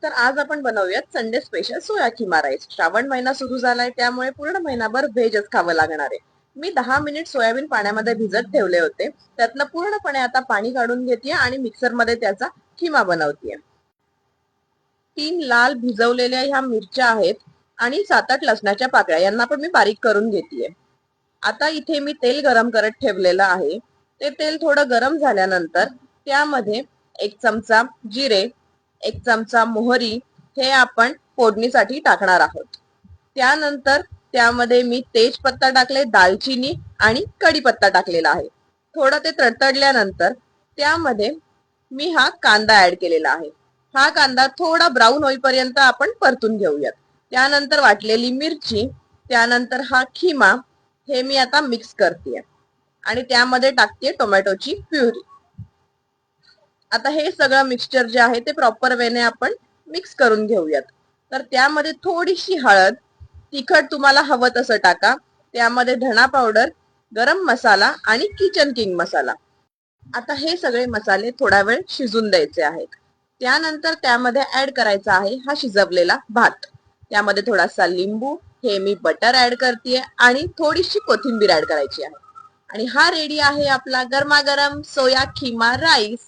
तर आज आपण बनवूयात संडे स्पेशल सोया खिमा राईस. श्रावण महिना सुरू झालाय त्यामुळे पूर्ण महिनाभर व्हेजच खावं लागणार आहे. मी 10 मिनिट सोयाबीन पाण्यामध्ये भिजत ठेवले होते. त्यातनं पूर्णपणे आता पाणी काढून घेते आणि मिक्सर मध्ये त्याचा खिमा बनवतीये. 3 लाल भिजवलेल्या ह्या मिरच्या आहेत आणि 7-8 लसणाच्या पाकळ्या यांना पण मी बारीक करून घेतेय. आता इथे मी तेल गरम करत ठेवलेलं आहे. ते तेल थोडं गरम झाल्यानंतर त्यामध्ये 1 चमचा जिरे, 1 चमचा मोहरी हे आपण फोडणीसाठी टाकणार आहोत. त्यानंतर त्यामध्ये मी तेजपत्ता टाकले, दालचिनी आणि कढीपत्ता टाकलेला आहे. थोडं ते तडतडल्यानंतर त्यामध्ये मी हा कांदा ऍड केलेला आहे. हा कांदा थोडा ब्राऊन होईपर्यंत आपण परतून घेऊयात. त्यानंतर वाटलेली मिरची, त्यानंतर हा खिमा हे मी आता मिक्स करते आणि त्यामध्ये टाकते टोमॅटोची प्युरी. आता हे सगळं मिक्सचर जे आहे ते प्रॉपर वेने आपण मिक्स करून घेऊयात. तर त्यामध्ये थोडीशी हळद, तिखट तुम्हाला हवं तसं टाका, त्यामध्ये धना पावडर, गरम मसाला आणि किचन किंग मसाला. आता हे सगळे मसाले थोडा वेळ शिजून द्यायचे आहेत. त्यानंतर त्यामध्ये ऍड करायचा आहे हा शिजवलेला भात. त्यामध्ये थोडासा लिंबू, हे मी बटर ऍड करतेय आणि थोडीशी कोथिंबीर ऍड करायची आहे. आणि हा रेडी आहे आपला गरमागरम सोया खिमा राईस.